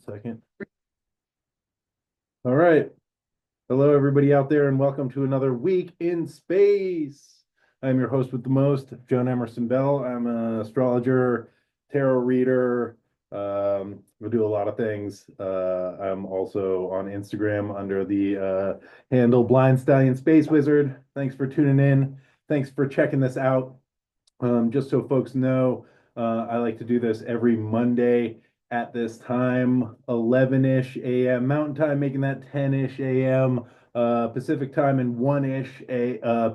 Second. All right. Hello, everybody out there, and welcome to another week in space. I'm your host with the most, John Emerson Bell. I'm an astrologer, tarot reader. I do a lot of things. I'm also on Instagram under the handle Blind Stallion Space Wizard. Thanks for tuning in. Thanks for checking this out. Just so folks know, I like to do this every Monday at this time, 11-ish a.m. Mountain Time, making that 10-ish a.m. Pacific Time, and 1-ish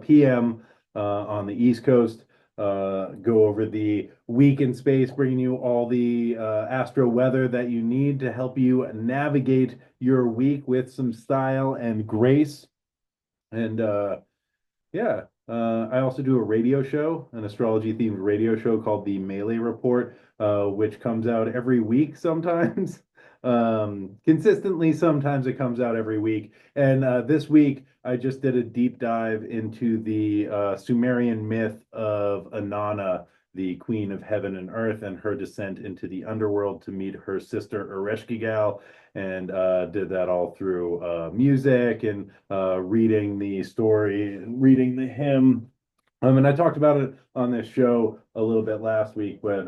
p.m. On the East Coast. Go over the week in space, bringing you all the astro weather that you need to help you navigate your week with some style and grace. And yeah. I also do a radio show, an astrology-themed radio show called the Melee Report, which comes out every week sometimes. Consistently, sometimes it comes out every week. And this week, I just did a deep dive into the Sumerian myth of Inanna, the queen of heaven and earth, and her descent into the underworld to meet her sister Ereshkigal, and did that all through music and reading the story, reading the hymn. And I talked about it on this show a little bit last week, but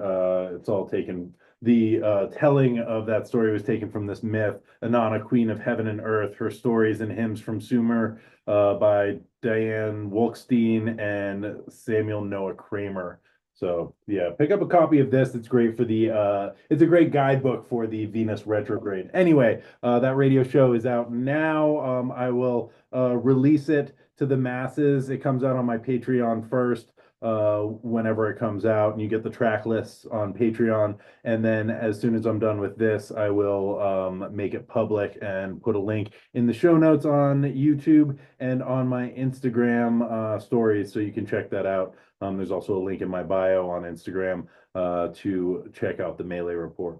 it's all taken. The telling of that story was taken from this myth, Inanna, Queen of Heaven and Earth, her stories and hymns from Sumer, by Diane Wolkstein and Samuel Noah Kramer. So yeah, pick up a copy of this. It's great for the it's a great guidebook for the Venus retrograde. Anyway, that radio show is out now. I will release it to the masses. It comes out on my Patreon first, whenever it comes out, and you get the track lists on Patreon. And then as soon as I'm done with this, I will make it public and put a link in the show notes on YouTube and on my Instagram stories, so you can check that out. There's also a link in my bio on Instagram to check out the Melee Report.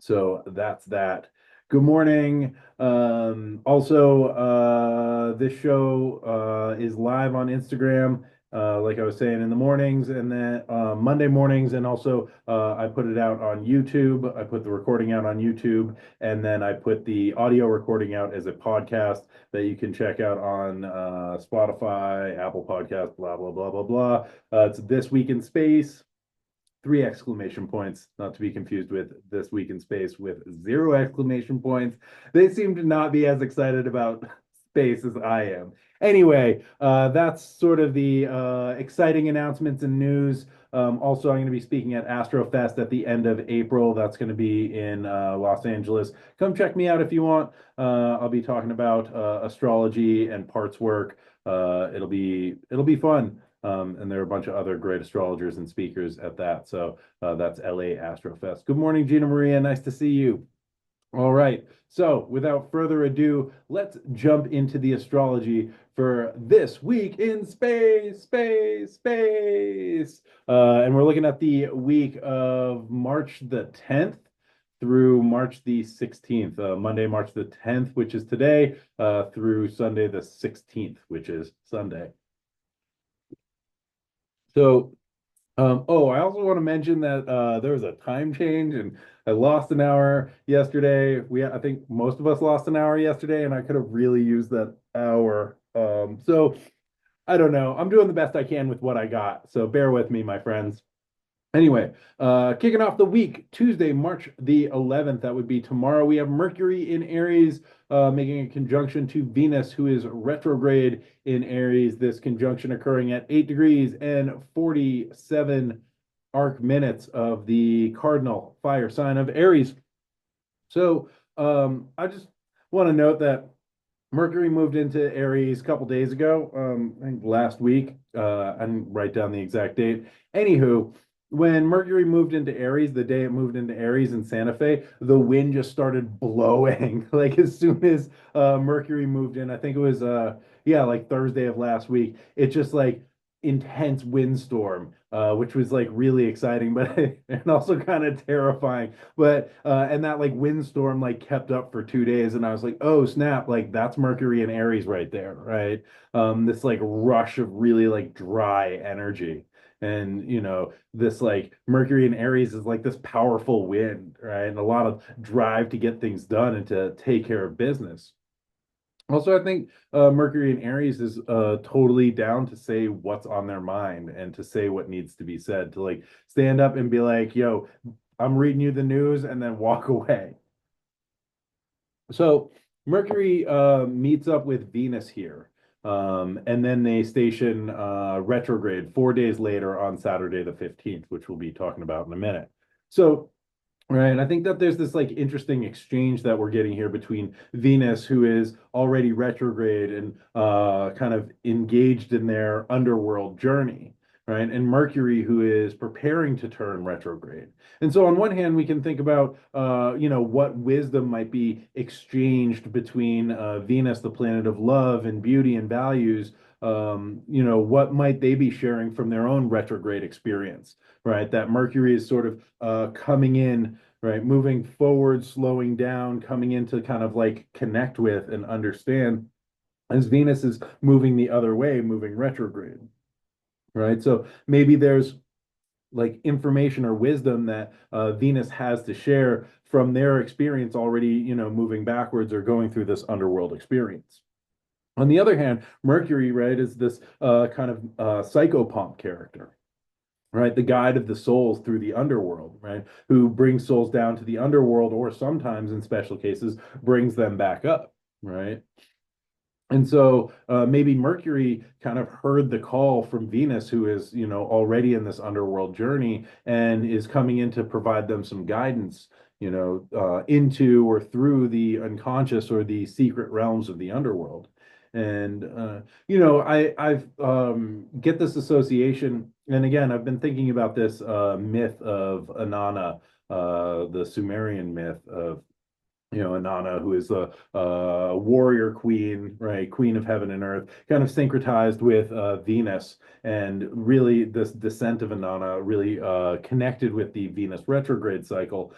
So that's that. Good morning. Also, this show is live on Instagram, like I was saying, in the mornings, and then Monday mornings, and also I put it out on YouTube. I put the recording out on YouTube, and then I put the audio recording out as a podcast that you can check out on Spotify, Apple Podcasts, blah, blah, blah, blah, blah. It's This Week in Space. 3 exclamation points, not to be confused with This Week in Space with 0 exclamation points. They seem to not be as excited about space as I am. Anyway, that's sort of the exciting announcements and news. Also, I'm going to be speaking at Astro Fest at the end of April. That's going to be in Los Angeles. Come check me out if you want. I'll be talking about astrology and parts work. It'll be fun. And there are a bunch of other great astrologers and speakers at that. So that's LA Astro Fest. Good morning, Gina Maria. Nice to see you. All right. So without further ado, let's jump into the astrology for this week in space, space, space. And we're looking at the week of March the 10th through March the 16th, Monday, March the 10th, which is today, through Sunday the 16th, which is Sunday. So, I also want to mention that there was a time change, and I lost an hour yesterday. I think most of us lost an hour yesterday, and I could have really used that hour. So I don't know. I'm doing the best I can with what I got. So bear with me, my friends. Anyway, kicking off the week, Tuesday, March the 11th, that would be tomorrow. We have Mercury in Aries, making a conjunction to Venus, who is retrograde in Aries. This conjunction occurring at 8 degrees and 47 arc minutes of the cardinal fire sign of Aries. So I just want to note that Mercury moved into Aries a couple days ago, I think last week. I didn't write down the exact date. Anywho, when Mercury moved into Aries, the day it moved into Aries in Santa Fe, the wind just started blowing. Like as soon as Mercury moved in, I think it was like Thursday of last week, it just like intense windstorm, which was like really exciting, but and also kind of terrifying. But and that like windstorm like kept up for 2 days, and I was like, oh snap, like that's Mercury and Aries right there, right? This like rush of really like dry energy. And, this like Mercury and Aries is like this powerful wind, right? And a lot of drive to get things done and to take care of business. Also, I think Mercury and Aries is totally down to say what's on their mind and to say what needs to be said, to like stand up and be like, yo, I'm reading you the news and then walk away. So Mercury meets up with Venus here. And then they station retrograde 4 days later on Saturday the 15th, which we'll be talking about in a minute. So right. And I think that there's this like interesting exchange that we're getting here between Venus, who is already retrograde and kind of engaged in their underworld journey, right? And Mercury, who is preparing to turn retrograde. And so on one hand, we can think about, what wisdom might be exchanged between Venus, the planet of love and beauty and values. What might they be sharing from their own retrograde experience, right? That Mercury is sort of coming in, right, moving forward, slowing down, coming in to kind of like connect with and understand, as Venus is moving the other way, moving retrograde, right? So maybe there's like information or wisdom that Venus has to share from their experience already, moving backwards or going through this underworld experience. On the other hand, Mercury, right, is this kind of psychopomp character, right? The guide of the souls through the underworld, right? Who brings souls down to the underworld, or sometimes in special cases, brings them back up, right? And so maybe Mercury kind of heard the call from Venus, who is, already in this underworld journey and is coming in to provide them some guidance, into or through the unconscious or the secret realms of the underworld. And I've get this association, and again, I've been thinking about this myth of Inanna, the Sumerian myth of Inanna, who is the warrior queen, right? Queen of heaven and earth, kind of syncretized with Venus. And really, this descent of Inanna really connected with the Venus retrograde cycle.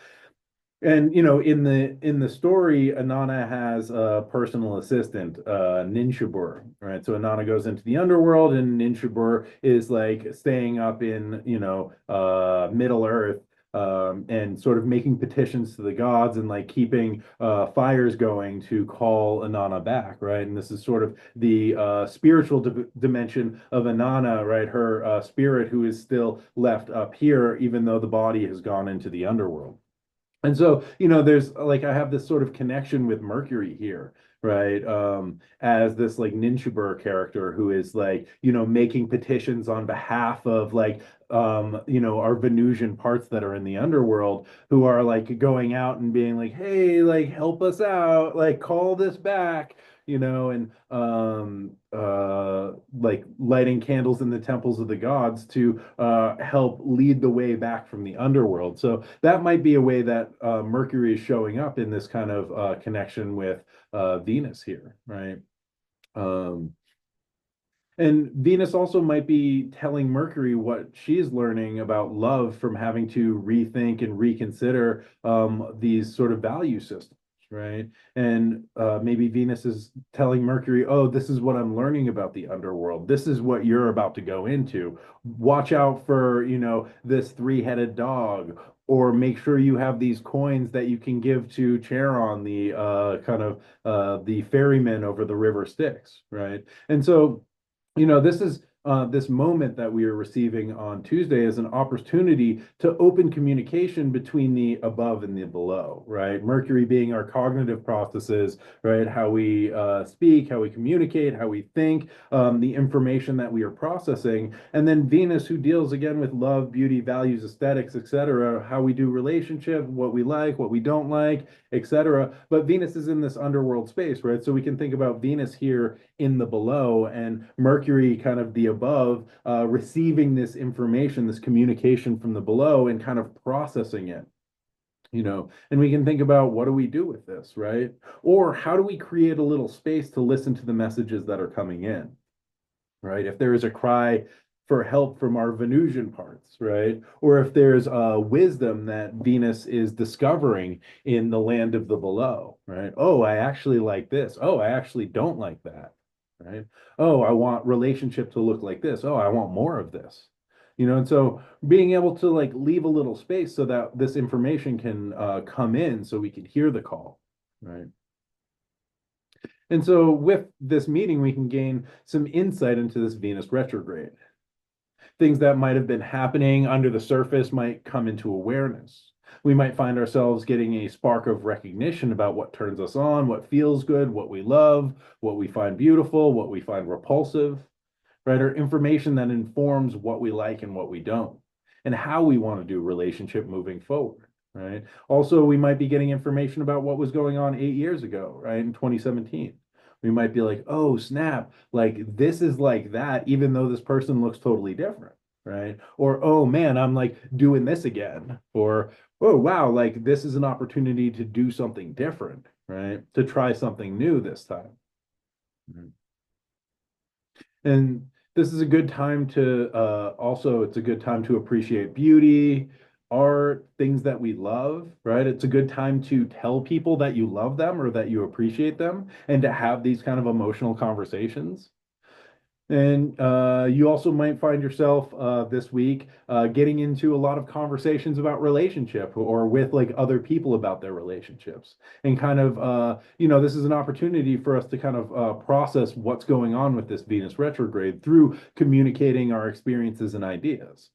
And in the story, Inanna has a personal assistant, Ninshubur, right? So Inanna goes into the underworld, and Ninshubur is like staying up in Middle Earth, and sort of making petitions to the gods and like keeping fires going to call Inanna back, right? And this is sort of the spiritual dimension of Inanna, right? Her spirit, who is still left up here, even though the body has gone into the underworld. And so, there's like I have this sort of connection with Mercury here, right? As this like Ninshubur character who is like, making petitions on behalf of like our Venusian parts that are in the underworld, who are like going out and being like, hey, like help us out, like call this back, and like lighting candles in the temples of the gods to help lead the way back from the underworld. So that might be a way that Mercury is showing up in this kind of connection with Venus here, right? Um, and Venus also might be telling Mercury what she's learning about love from having to rethink and reconsider these sort of value systems, right? And maybe Venus is telling Mercury, oh, this is what I'm learning about the underworld. This is what you're about to go into. Watch out for, this three-headed dog. Or make sure you have these coins that you can give to Charon, the kind of the ferryman over the river Styx, right? And so this is this moment that we are receiving on Tuesday is an opportunity to open communication between the above and the below, right? Mercury being our cognitive processes, right? How we speak, how we communicate, how we think, the information that we are processing, and then Venus, who deals again with love, beauty, values, aesthetics, etc., how we do relationship, what we like, what we don't like, etc. But Venus is in this underworld space, right? So we can think about Venus here in the below and Mercury kind of the above, receiving this information, this communication from the below and kind of processing it. And we can think about what do we do with this, right? Or how do we create a little space to listen to the messages that are coming in, right? If there is a cry for help from our Venusian parts, right? Or if there's wisdom that Venus is discovering in the land of the below, right? Oh, I actually like this. Oh, I actually don't like that, right? Oh, I want relationship to look like this. Oh, I want more of this. And so being able to like leave a little space so that this information can come in so we can hear the call, right? And so with this meeting, we can gain some insight into this Venus retrograde. Things that might have been happening under the surface might come into awareness. We might find ourselves getting a spark of recognition about what turns us on, what feels good, what we love, what we find beautiful, what we find repulsive, right? Or information that informs what we like and what we don't, and how we want to do relationship moving forward, right? Also, we might be getting information about what was going on 8 years ago, right? In 2017. We might be like, oh, snap, like this is like that, even though this person looks totally different, right? Or, oh man, I'm like doing this again. Or, oh, wow, like this is an opportunity to do something different, right? To try something new this time. Mhm. And this is a good time to also, it's a good time to appreciate beauty, art, things that we love, right? It's a good time to tell people that you love them or that you appreciate them and to have these kind of emotional conversations. And you also might find yourself this week getting into a lot of conversations about relationship or with like other people about their relationships. And kind of, this is an opportunity for us to kind of process what's going on with this Venus retrograde through communicating our experiences and ideas,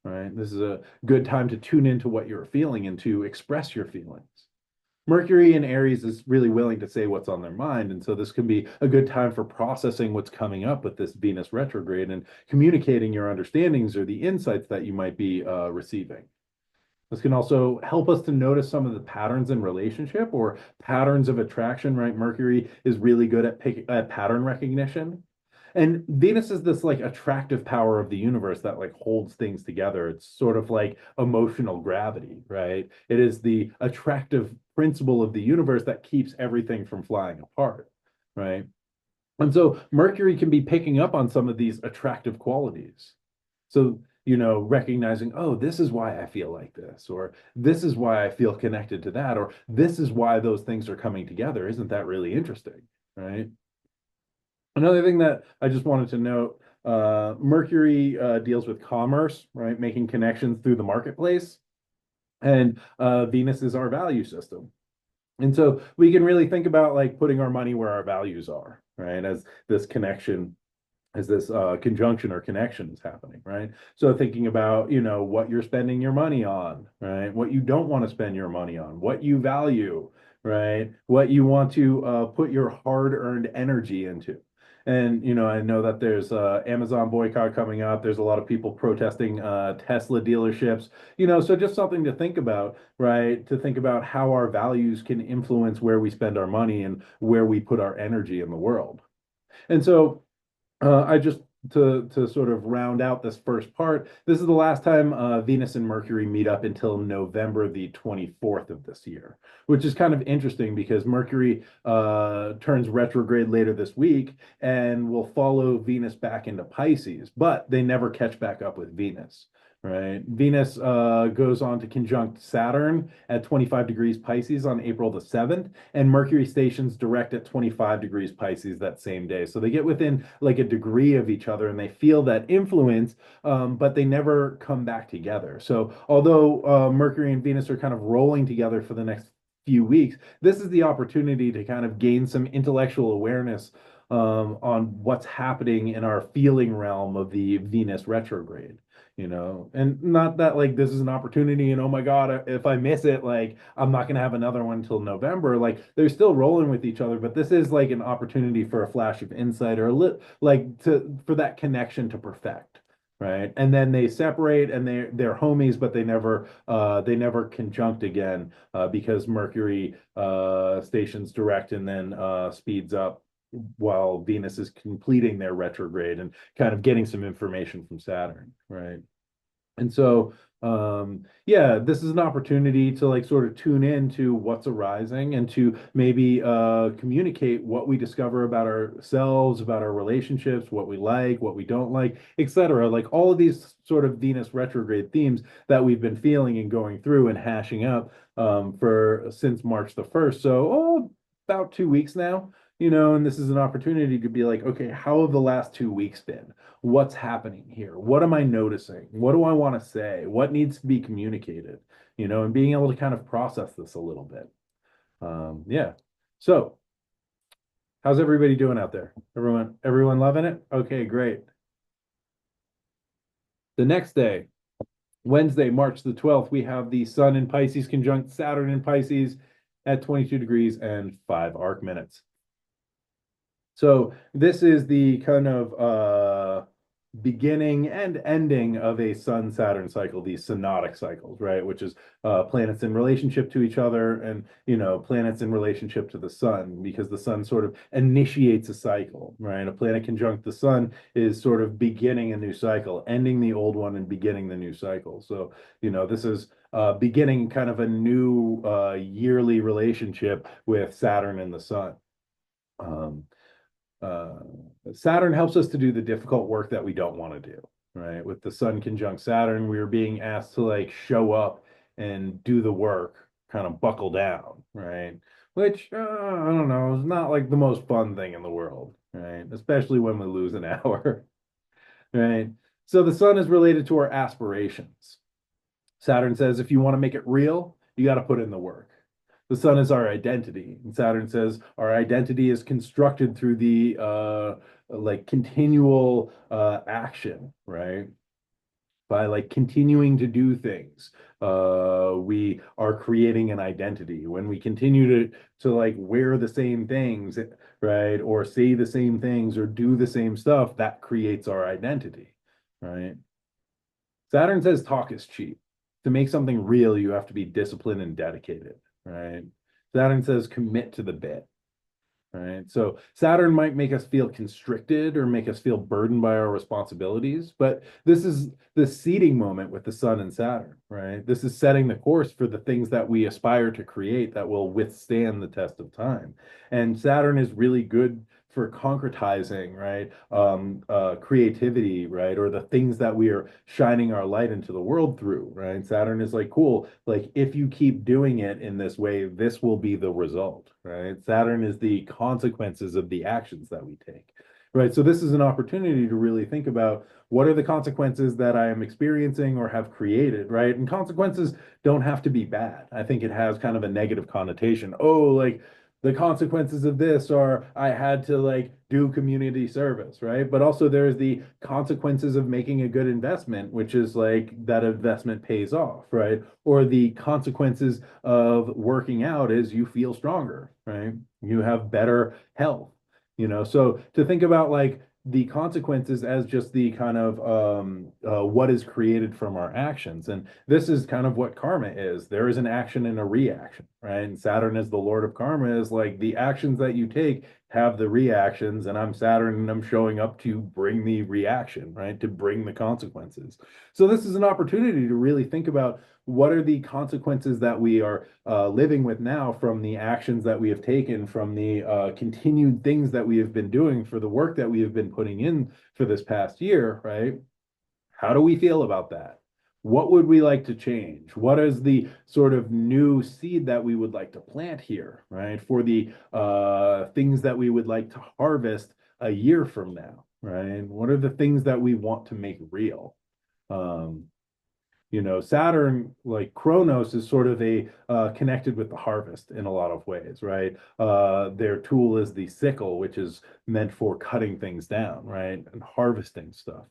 right? This is a good time to tune into what you're feeling and to express your feelings. Mercury in Aries is really willing to say what's on their mind. And so this can be a good time for processing what's coming up with this Venus retrograde and communicating your understandings or the insights that you might be receiving. This can also help us to notice some of the patterns in relationship or patterns of attraction, right? Mercury is really good at pattern recognition. And Venus is this like attractive power of the universe that like holds things together. It's sort of like emotional gravity, right? It is the attractive principle of the universe that keeps everything from flying apart, right? And so Mercury can be picking up on some of these attractive qualities. So, recognizing, oh, this is why I feel like this, or this is why I feel connected to that, or this is why those things are coming together. Isn't that really interesting? Right. Another thing that I just wanted to note, Mercury deals with commerce, right? Making connections through the marketplace. And Venus is our value system. And so we can really think about like putting our money where our values are, right? As this connection, as this conjunction or connection is happening, right? So thinking about, what you're spending your money on, right? What you don't want to spend your money on, what you value, right? What you want to put your hard-earned energy into. And I know that there's Amazon boycott coming up. There's a lot of people protesting Tesla dealerships. So just something to think about, right? To think about how our values can influence where we spend our money and where we put our energy in the world. And so I just to sort of round out this first part, this is the last time Venus and Mercury meet up until November the 24th of this year, which is kind of interesting because Mercury turns retrograde later this week and will follow Venus back into Pisces, but they never catch back up with Venus. Right. Venus goes on to conjunct Saturn at 25 degrees Pisces on April the 7th, and Mercury stations direct at 25 degrees Pisces that same day. So they get within like a degree of each other and they feel that influence, but they never come back together. So although Mercury and Venus are kind of rolling together for the next few weeks, this is the opportunity to kind of gain some intellectual awareness on what's happening in our feeling realm of the Venus retrograde. And not that like this is an opportunity and oh my God, if I miss it, like I'm not gonna have another one until November. Like they're still rolling with each other, but this is like an opportunity for a flash of insight or like to for that connection to perfect. Right. And then they separate and they're homies, but they never conjunct again because Mercury stations direct and then speeds up while Venus is completing their retrograde and kind of getting some information from Saturn, right? And so, yeah, this is an opportunity to like sort of tune in to what's arising and to maybe communicate what we discover about ourselves, about our relationships, what we like, what we don't like, etc. Like all of these sort of Venus retrograde themes that we've been feeling and going through and hashing up for since March the 1st. So, about 2 weeks now. and this is an opportunity to be like, okay, how have the last 2 weeks been? What's happening here? What am I noticing? What do I want to say? What needs to be communicated? And being able to kind of process this a little bit. Yeah. So, how's everybody doing out there? Everyone loving it? Okay, great. The next day, Wednesday, March the 12th, we have the Sun in Pisces conjunct Saturn in Pisces at 22 degrees and 5 arc minutes. So this is the kind of beginning and ending of a Sun Saturn cycle, these synodic cycles, right? Which is planets in relationship to each other and, planets in relationship to the sun, because the sun sort of initiates a cycle, right? A planet conjunct the sun is sort of beginning a new cycle, ending the old one and beginning the new cycle. So, this is beginning kind of a new yearly relationship with Saturn and the sun. Um, uh, Saturn helps us to do the difficult work that we don't want to do, right? With the Sun conjunct Saturn, we are being asked to like show up and do the work, kind of buckle down, right? Which, I don't know, is not like the most fun thing in the world, right? Especially when we lose an hour, right? So the Sun is related to our aspirations. Saturn says if you want to make it real, you got to put in the work. The sun is our identity, and Saturn says our identity is constructed through the like continual action, right? By like continuing to do things, we are creating an identity. When we continue to like wear the same things, right, or say the same things or do the same stuff, that creates our identity, right? Saturn says talk is cheap. To make something real, you have to be disciplined and dedicated, right? Saturn says commit to the bit, right? So Saturn might make us feel constricted or make us feel burdened by our responsibilities, but this is the seeding moment with the Sun and Saturn, right? This is setting the course for the things that we aspire to create that will withstand the test of time. And Saturn is really good for concretizing, right? Creativity, right? Or the things that we are shining our light into the world through, right? Saturn is like, cool, like if you keep doing it in this way, this will be the result, right? Saturn is the consequences of the actions that we take, right? So this is an opportunity to really think about what are the consequences that I am experiencing or have created, right? And consequences don't have to be bad. I think it has kind of a negative connotation. Oh, like the consequences of this are I had to like do community service, right? But also there's the consequences of making a good investment, which is like that investment pays off, right? Or the consequences of working out is you feel stronger, right? You have better health, So to think about like the consequences as just the kind of what is created from our actions. And this is kind of what karma is. There is an action and a reaction, right? And Saturn is the Lord of karma, is like the actions that you take have the reactions, and I'm Saturn and I'm showing up to bring the reaction, right? To bring the consequences. So this is an opportunity to really think about what are the consequences that we are living with now from the actions that we have taken, from the continued things that we have been doing, for the work that we have been putting in for this past year, right? How do we feel about that? What would we like to change? What is the sort of new seed that we would like to plant here, right? For the things that we would like to harvest a year from now, right? What are the things that we want to make real? Um, Saturn, like Kronos, is sort of a connected with the harvest in a lot of ways, right? Their tool is the sickle, which is meant for cutting things down, right? And harvesting stuff.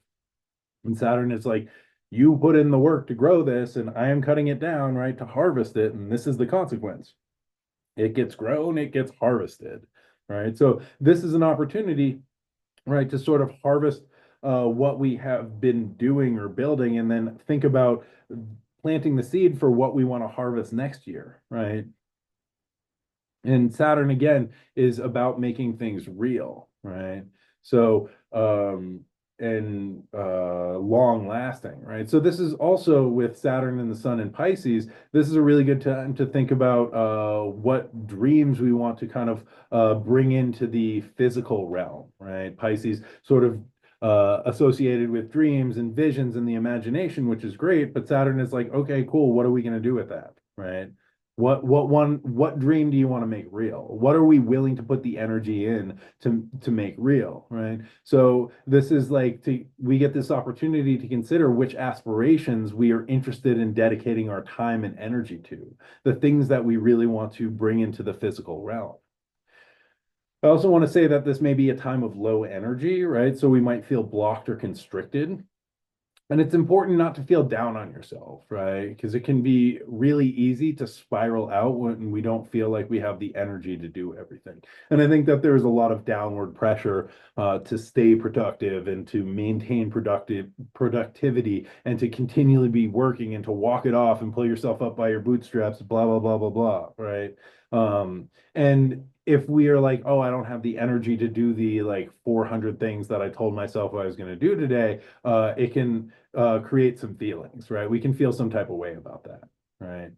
And Saturn is like, you put in the work to grow this, and I am cutting it down, right, to harvest it, and this is the consequence. It gets grown, it gets harvested, right? So this is an opportunity, right, to sort of harvest what we have been doing or building, and then think about planting the seed for what we want to harvest next year, right? And Saturn again is about making things real, right? So and long lasting, right? So this is also with Saturn and the Sun in Pisces. This is a really good time to think about what dreams we want to kind of bring into the physical realm, right? Pisces sort of associated with dreams and visions and the imagination, which is great. But Saturn is like, okay, cool. What are we going to do with that, right? What dream do you want to make real? What are we willing to put the energy in to make real, right? So this is like we get this opportunity to consider which aspirations we are interested in dedicating our time and energy to, the things that we really want to bring into the physical realm. I also want to say that this may be a time of low energy, right? So we might feel blocked or constricted. And it's important not to feel down on yourself, right? Because it can be really easy to spiral out when we don't feel like we have the energy to do everything. And I think that there's a lot of downward pressure to stay productive and to maintain productivity and to continually be working and to walk it off and pull yourself up by your bootstraps, blah, blah, blah, blah, blah, right? And if we are like, oh, I don't have the energy to do the like 400 things that I told myself I was going to do today, it can create some feelings, right? We can feel some type of way about that, right?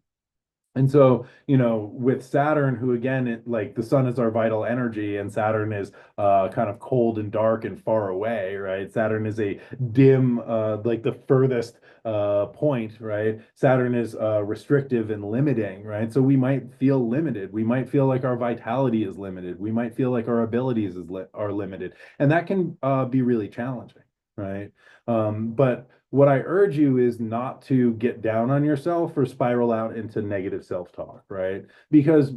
And so, with Saturn, who again, like the sun is our vital energy, and Saturn is kind of cold and dark and far away, right? Saturn is a dim, like the furthest point, right? Saturn is restrictive and limiting, right? So we might feel limited. We might feel like our vitality is limited. We might feel like our abilities are limited, and that can be really challenging, right? But what I urge you is not to get down on yourself or spiral out into negative self-talk, right? Because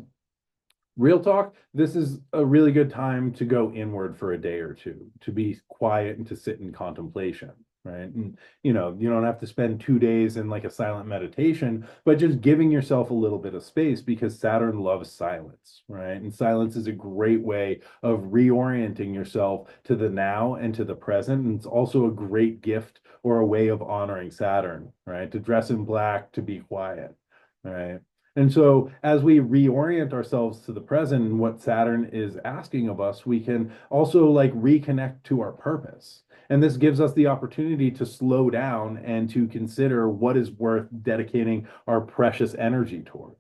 real talk, this is a really good time to go inward for a day or two, to be quiet and to sit in contemplation, right? And you don't have to spend 2 days in like a silent meditation, but just giving yourself a little bit of space because Saturn loves silence, right? And silence is a great way of reorienting yourself to the now and to the present. And it's also a great gift or a way of honoring Saturn, right? To dress in black, to be quiet, right? And so, as we reorient ourselves to the present and what Saturn is asking of us, we can also like reconnect to our purpose. And this gives us the opportunity to slow down and to consider what is worth dedicating our precious energy toward,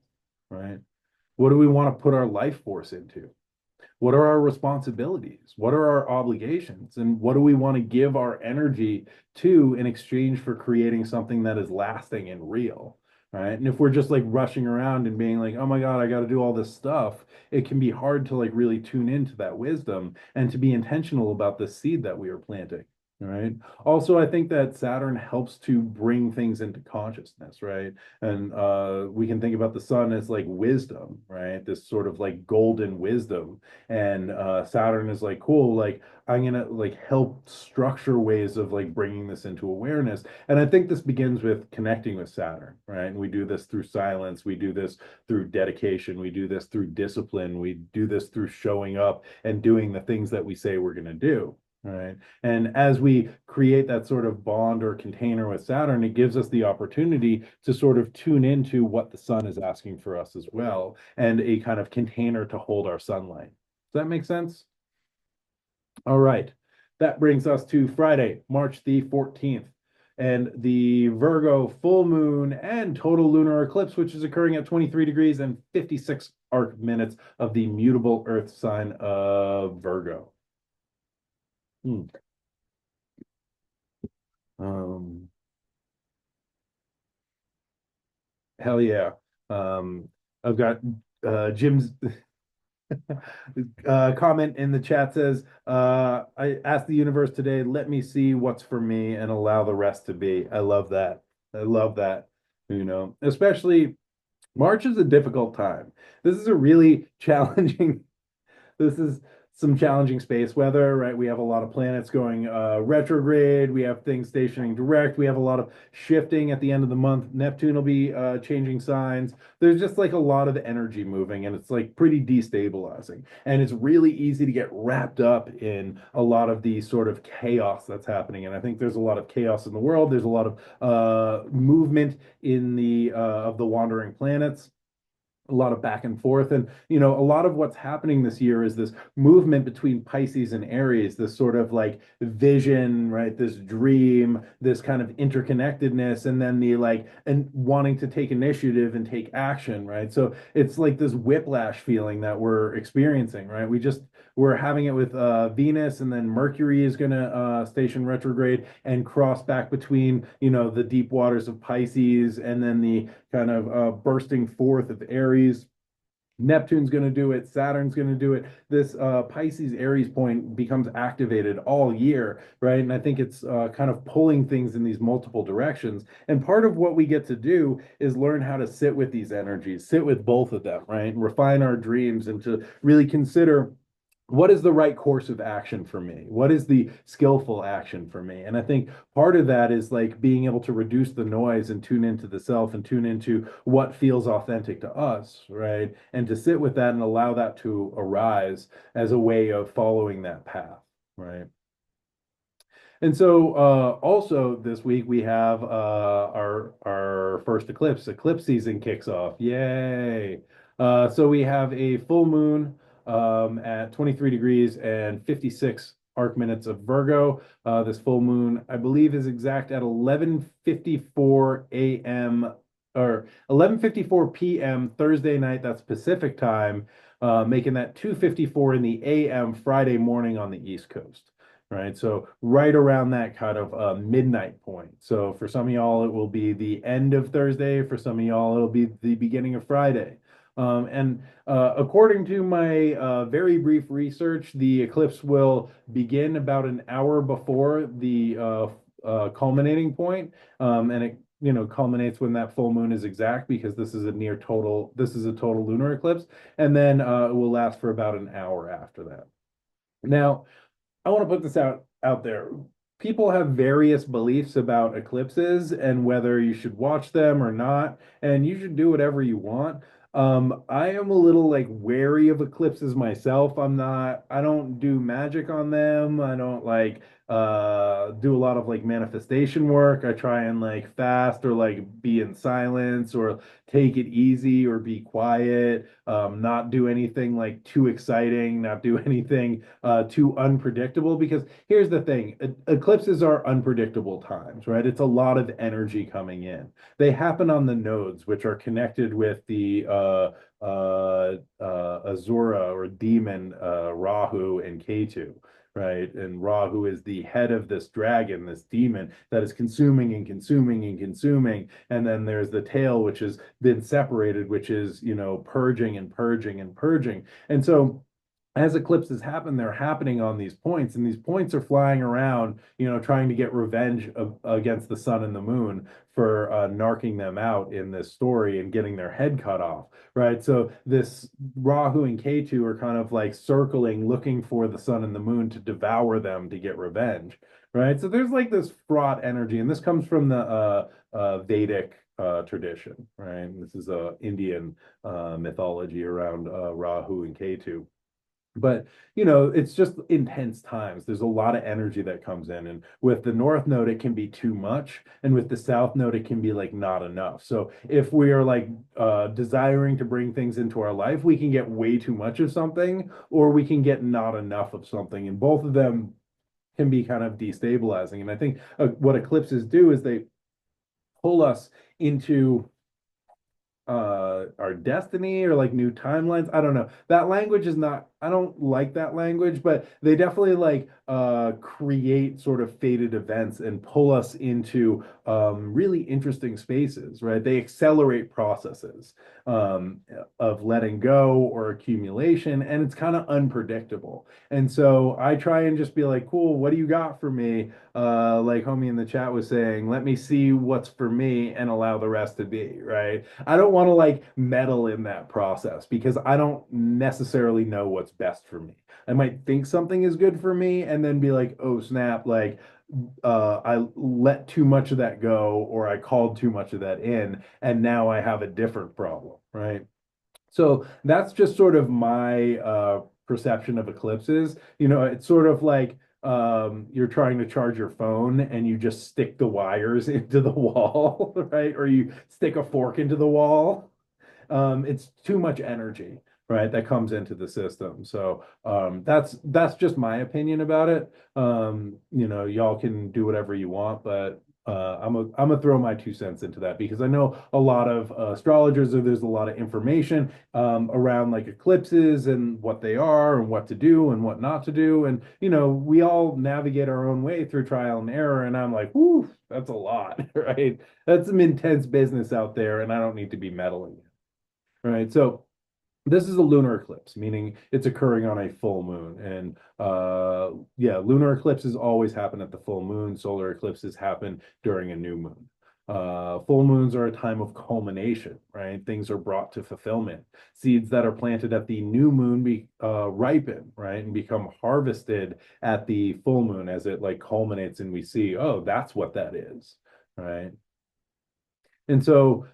right? What do we want to put our life force into? What are our responsibilities? What are our obligations? And what do we want to give our energy to in exchange for creating something that is lasting and real? Right. And if we're just like rushing around and being like, oh my God, I got to do all this stuff, it can be hard to like really tune into that wisdom and to be intentional about the seed that we are planting. Right. Also, I think that Saturn helps to bring things into consciousness, right? And we can think about the sun as like wisdom, right? This sort of like golden wisdom. And Saturn is like, cool, like I'm gonna like help structure ways of like bringing this into awareness. And I think this begins with connecting with Saturn, right? And we do this through silence, we do this through dedication, we do this through discipline, we do this through showing up and doing the things that we say we're gonna do. Right. And as we create that sort of bond or container with Saturn, it gives us the opportunity to sort of tune into what the sun is asking for us as well, and a kind of container to hold our sunlight. Does that make sense? All right. That brings us to Friday, March the 14th, and the Virgo full moon and total lunar eclipse, which is occurring at 23 degrees and 56 arc minutes of the mutable Earth sign of Virgo. Hmm. Um, Hell yeah. Um, I've got Jim's comment in the chat says, I asked the universe today, let me see what's for me and allow the rest to be. I love that. I love that. Especially March is a difficult time. This is a really challenging this is some challenging space weather, right? We have a lot of planets going retrograde. We have things stationing direct. We have a lot of shifting at the end of the month. Neptune will be changing signs. There's just like a lot of energy moving, and it's like pretty destabilizing. And it's really easy to get wrapped up in a lot of the sort of chaos that's happening. And I think there's a lot of chaos in the world. There's a lot of movement in the of the wandering planets. a lot of back and forth. And, a lot of what's happening this year is this movement between Pisces and Aries, this sort of like vision, right? This dream, this kind of interconnectedness, and then the like, and wanting to take initiative and take action, right? So it's like this whiplash feeling that we're experiencing, right? We're having it with Venus, and then Mercury is going to station retrograde and cross back between, the deep waters of Pisces, and then the kind of bursting forth of Aries. Neptune's going to do it. Saturn's going to do it. This Pisces Aries point becomes activated all year, right? And I think it's kind of pulling things in these multiple directions. And part of what we get to do is learn how to sit with these energies, sit with both of them, right? And refine our dreams and to really consider what is the right course of action for me? What is the skillful action for me? And I think part of that is like being able to reduce the noise and tune into the self and tune into what feels authentic to us, right? And to sit with that and allow that to arise as a way of following that path, right? And so also this week we have our first eclipse. Eclipse season kicks off. Yay. So we have a full moon at 23 degrees and 56 arc minutes of Virgo. This full moon, I believe, is exact at 11:54 a.m. or 11:54 p.m. Thursday night. That's Pacific time, making that 2:54 in the a.m. Friday morning on the East Coast, right? So right around that kind of midnight point. So for some of y'all, it will be the end of Thursday. For some of y'all, it'll be the beginning of Friday. And according to my very brief research, the eclipse will begin about an hour before the culminating point, and it culminates when that full moon is exact, because this is a total lunar eclipse, and then it will last for about an hour after that. Now, I want to put this out there. People have various beliefs about eclipses and whether you should watch them or not, and you should do whatever you want. I am a little like wary of eclipses myself. I don't do magic on them. I don't like do a lot of like manifestation work. I try and like fast or like be in silence or take it easy or be quiet, not do anything like too exciting, not do anything too unpredictable. Because here's the thing, eclipses are unpredictable times, right? It's a lot of energy coming in. They happen on the nodes, which are connected with the Azura or demon Rahu and Ketu, right? And Rahu is the head of this dragon, this demon that is consuming and consuming and consuming. And then there's the tail, which has been separated, which is, purging and purging and purging. And so as eclipses happen, they're happening on these points, and these points are flying around, trying to get revenge against the sun and the moon for narking them out in this story and getting their head cut off, right? So this Rahu and Ketu are kind of like circling, looking for the sun and the moon to devour them to get revenge, right? So there's like this fraught energy, and this comes from the Vedic tradition, right? This is Indian mythology around Rahu and Ketu. But it's just intense times. There's a lot of energy that comes in, and with the north node it can be too much, and with the south node it can be like not enough. So if we are like desiring to bring things into our life, we can get way too much of something, or we can get not enough of something, and both of them can be kind of destabilizing. And I think what eclipses do is they pull us into our destiny or like new timelines. I don't know. That language is not, I don't like that language, but they definitely like create sort of fated events and pull us into really interesting spaces, right? They accelerate processes of letting go or accumulation, and it's kind of unpredictable. And so I try and just be like, cool, what do you got for me? Like homie in the chat was saying, let me see what's for me and allow the rest to be, right? I don't want to like meddle in that process because I don't necessarily know what's best for me. I might think something is good for me and then be like, oh snap, like I let too much of that go, or I called too much of that in, and now I have a different problem, right? So that's just sort of my perception of eclipses. It's sort of like you're trying to charge your phone and you just stick the wires into the wall, right? Or you stick a fork into the wall. It's too much energy, right, that comes into the system. So that's just my opinion about it. Y'all can do whatever you want, but I'm gonna throw my 2 cents into that because I know a lot of astrologers, or there's a lot of information around like eclipses and what they are and what to do and what not to do. And we all navigate our own way through trial and error. And I'm like, whoo, that's a lot, right? That's some intense business out there, and I don't need to be meddling in, right? So this is a lunar eclipse, meaning it's occurring on a full moon. And yeah, lunar eclipses always happen at the full moon. Solar eclipses happen during a new moon. Full moons are a time of culmination, right? Things are brought to fulfillment. Seeds that are planted at the new moon ripen, right, and become harvested at the full moon as it like culminates, and we see, oh, that's what that is, right? And so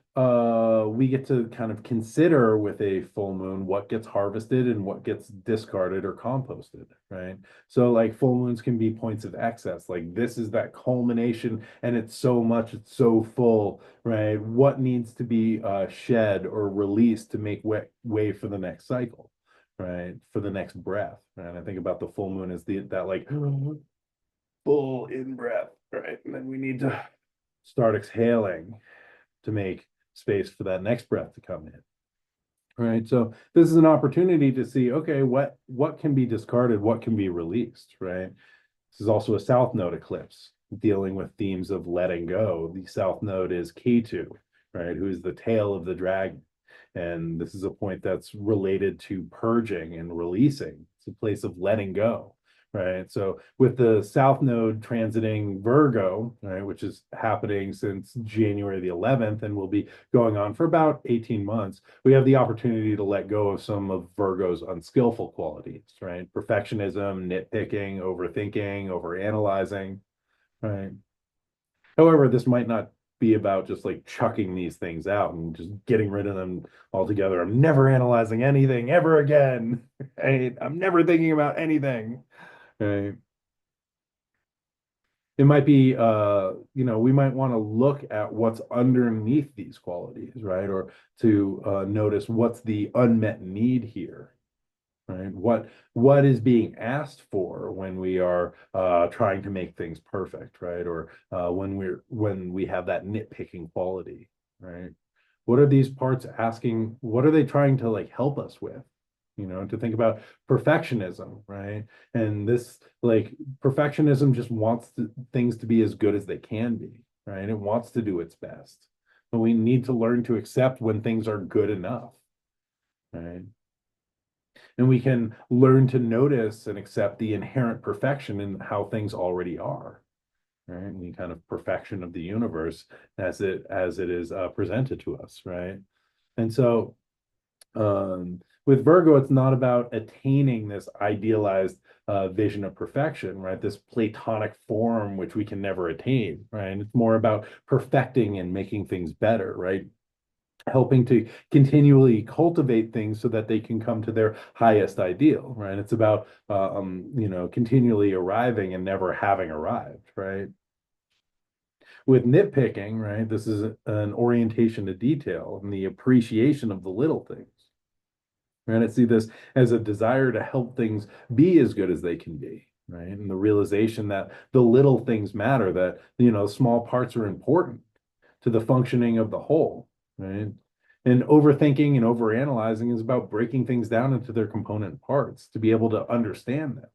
we get to kind of consider with a full moon what gets harvested and what gets discarded or composted, right? So like full moons can be points of excess. Like this is that culmination and it's so much, it's so full, right? What needs to be shed or released to make way for the next cycle, right? For the next breath. Right? And I think about the full moon as that like full in breath, right? And then we need to start exhaling to make space for that next breath to come in. Right. So this is an opportunity to see, okay, what can be discarded, what can be released, right? This is also a South Node eclipse dealing with themes of letting go. The South Node is Ketu, right, who is the tail of the dragon. And this is a point that's related to purging and releasing. It's a place of letting go, right? So with the South Node transiting Virgo, right, which is happening since January the 11th and will be going on for about 18 months, we have the opportunity to let go of some of Virgo's unskillful qualities, right? Perfectionism, nitpicking, overthinking, overanalyzing, right? However, this might not be about just like chucking these things out and just getting rid of them altogether. I'm never analyzing anything ever again. Right? I'm never thinking about anything. Right? It might be, we might want to look at what's underneath these qualities, right? Or to notice what's the unmet need here, right? What is being asked for when we are trying to make things perfect, right? Or when we have that nitpicking quality, right? What are these parts asking? What are they trying to like help us with? To think about perfectionism, right? And this like perfectionism just wants things to be as good as they can be, right? It wants to do its best, but we need to learn to accept when things are good enough, right? And we can learn to notice and accept the inherent perfection in how things already are, right? And the kind of perfection of the universe as it is presented to us, right? And so with Virgo, it's not about attaining this idealized vision of perfection, right? This platonic form which we can never attain, right? It's more about perfecting and making things better, right? Helping to continually cultivate things so that they can come to their highest ideal, right? It's about continually arriving and never having arrived, right? With nitpicking, right, this is an orientation to detail and the appreciation of the little things. Right? I see this as a desire to help things be as good as they can be, right? And the realization that the little things matter, that small parts are important to the functioning of the whole, right? And overthinking and overanalyzing is about breaking things down into their component parts to be able to understand them,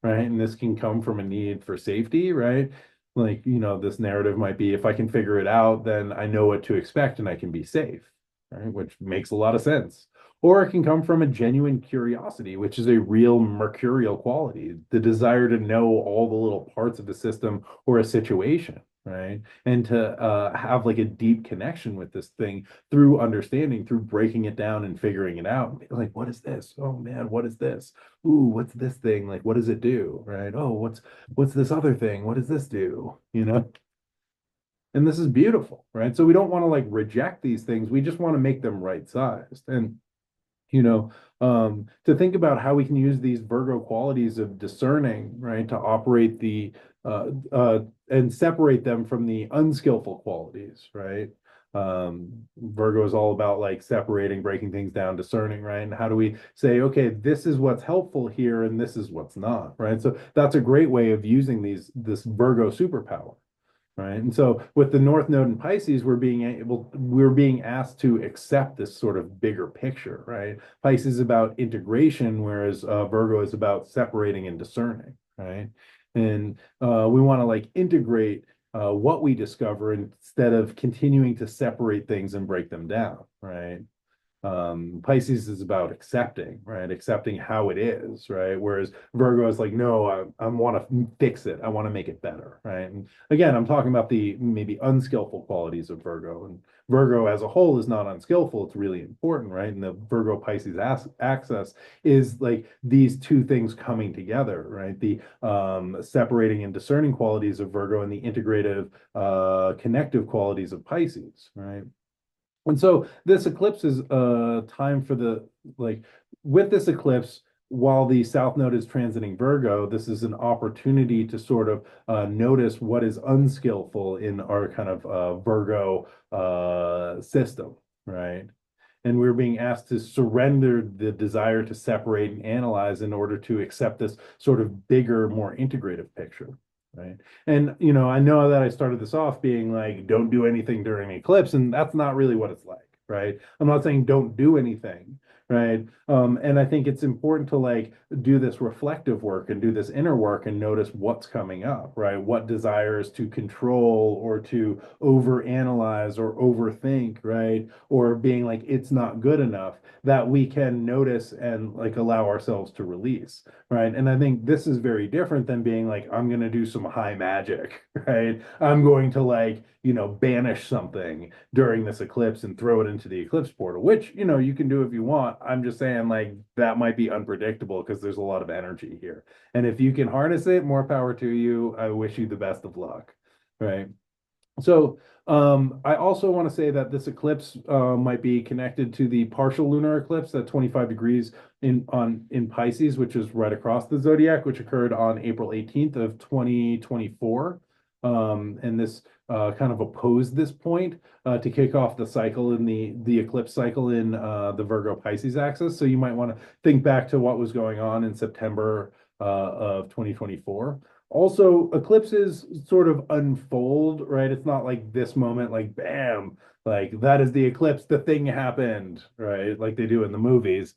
right? And this can come from a need for safety, right? Like, this narrative might be if I can figure it out, then I know what to expect and I can be safe, right? Which makes a lot of sense. Or it can come from a genuine curiosity, which is a real mercurial quality, the desire to know all the little parts of the system or a situation, right? And to have like a deep connection with this thing through understanding, through breaking it down and figuring it out. Like, what is this? Oh man, what is this? Ooh, what's this thing? Like, what does it do? Right? Oh, what's this other thing? What does this do? And this is beautiful, right? So we don't want to like reject these things. We just want to make them right sized. And to think about how we can use these Virgo qualities of discerning, right, to operate and separate them from the unskillful qualities, right? Virgo is all about like separating, breaking things down, discerning, right? And how do we say, okay, this is what's helpful here and this is what's not, right? So that's a great way of using this Virgo superpower, right? And so with the North Node in Pisces, we're being asked to accept this sort of bigger picture, right? Pisces is about integration, whereas Virgo is about separating and discerning, right? And we want to like integrate what we discover instead of continuing to separate things and break them down, right? Pisces is about accepting, right? Accepting how it is, right? Whereas Virgo is like, no, I want to fix it. I want to make it better, right? And again, I'm talking about the maybe unskillful qualities of Virgo. And Virgo as a whole is not unskillful. It's really important, right? And the Virgo Pisces axis is like these two things coming together, right? The separating and discerning qualities of Virgo and the integrative, connective qualities of Pisces, right? And so this eclipse is time for the like with this eclipse, while the South Node is transiting Virgo, this is an opportunity to sort of notice what is unskillful in our kind of Virgo system, right? And we're being asked to surrender the desire to separate and analyze in order to accept this sort of bigger, more integrative picture, right? And I know that I started this off being like, don't do anything during eclipse, and that's not really what it's like, right? I'm not saying don't do anything, right? And I think it's important to like do this reflective work and do this inner work and notice what's coming up, right? What desires to control or to overanalyze or overthink, right? Or being like it's not good enough, that we can notice and like allow ourselves to release, right? And I think this is very different than being like, I'm going to do some high magic, right? I'm going to like, banish something during this eclipse and throw it into the eclipse portal, which, you can do if you want. I'm just saying like that might be unpredictable because there's a lot of energy here. And if you can harness it, more power to you. I wish you the best of luck, right? So I also want to say that this eclipse might be connected to the partial lunar eclipse at 25 degrees in Pisces, which is right across the zodiac, which occurred on April 18th of 2024. And this kind of opposed this point to kick off the cycle in the eclipse cycle in the Virgo Pisces axis. So you might want to think back to what was going on in September of 2024. Also, eclipses sort of unfold, right? It's not like this moment, like bam, like that is the eclipse, the thing happened, right? Like they do in the movies.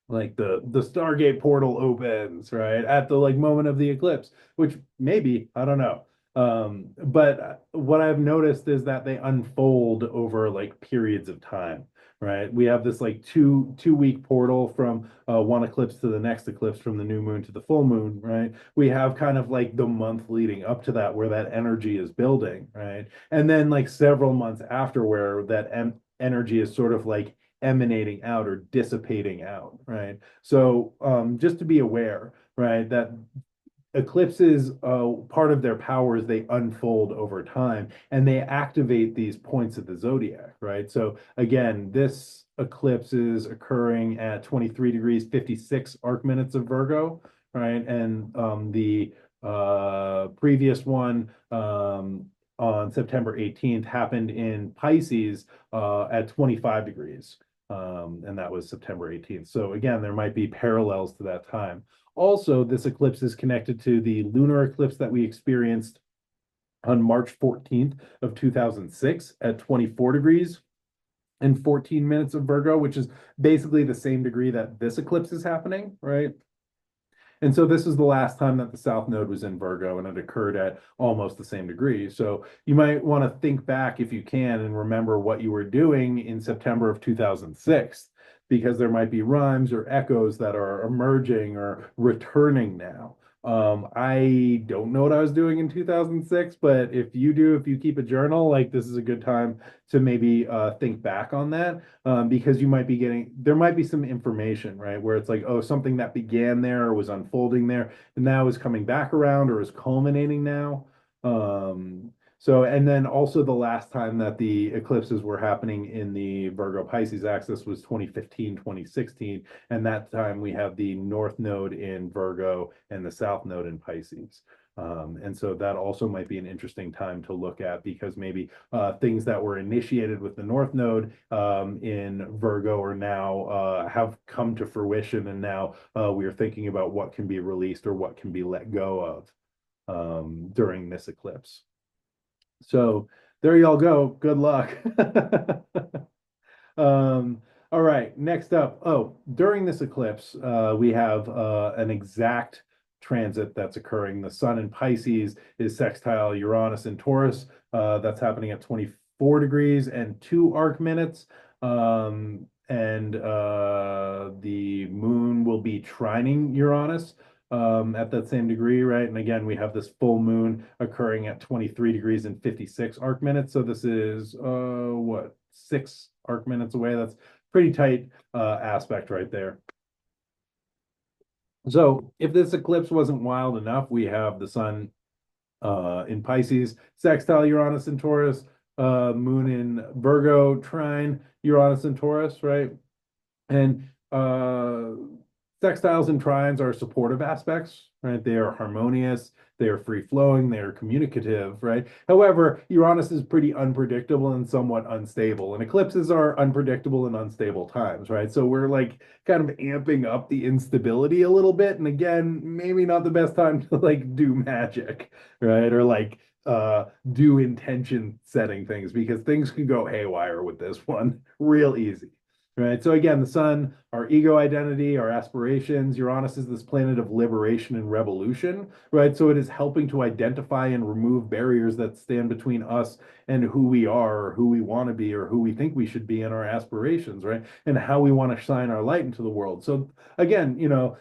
Like the Stargate portal opens, right? At the like moment of the eclipse, which maybe, I don't know. But what I've noticed is that they unfold over like periods of time, right? We have this like two week portal from one eclipse to the next eclipse, from the new moon to the full moon, right? We have kind of like the month leading up to that where that energy is building, right? And then like several months after where that energy is sort of like emanating out or dissipating out, right? So just to be aware, right, that eclipses, part of their power is they unfold over time and they activate these points of the zodiac, right? So again, this eclipse is occurring at 23 degrees 56 arc minutes of Virgo, right? And the previous one on September 18th happened in Pisces at 25 degrees. And that was September 18th. So again, there might be parallels to that time. Also, this eclipse is connected to the lunar eclipse that we experienced on March 14th of 2006 at 24 degrees and 14 minutes of Virgo, which is basically the same degree that this eclipse is happening, right? And so this is the last time that the South Node was in Virgo, and it occurred at almost the same degree. So you might want to think back if you can and remember what you were doing in September of 2006, because there might be rhymes or echoes that are emerging or returning now. I don't know what I was doing in 2006, but if you do, if you keep a journal, like this is a good time to maybe think back on that, because there might be some information, right, where it's like, oh, something that began there or was unfolding there and now is coming back around or is culminating now. And then also the last time that the eclipses were happening in the Virgo Pisces axis was 2015, 2016. And that time we have the North Node in Virgo and the South Node in Pisces. And so that also might be an interesting time to look at, because maybe things that were initiated with the North Node in Virgo are now have come to fruition, and now we are thinking about what can be released or what can be let go of during this eclipse. So there y'all go. Good luck. All right, next up. Oh, during this eclipse, we have an exact transit that's occurring. The sun in Pisces is sextile Uranus in Taurus. That's happening at 24 degrees and 2 arc minutes. And the moon will be trining Uranus at that same degree, right? And again, we have this full moon occurring at 23 degrees and 56 arc minutes. So this is what, 6 arc minutes away? That's pretty tight aspect right there. So if this eclipse wasn't wild enough, we have the sun in Pisces, sextile Uranus in Taurus, moon in Virgo, trine Uranus in Taurus, right? And sextiles and trines are supportive aspects, right? They are harmonious, they are free flowing, they are communicative, right? However, Uranus is pretty unpredictable and somewhat unstable, and eclipses are unpredictable and unstable times, right? So we're like kind of amping up the instability a little bit. And again, maybe not the best time to like do magic, right? Or like do intention setting things, because things can go haywire with this one real easy. Right. So again, the sun, our ego identity, our aspirations. Uranus is this planet of liberation and revolution, right? So it is helping to identify and remove barriers that stand between us and who we are, or who we want to be, or who we think we should be in our aspirations, right? And how we want to shine our light into the world. So again,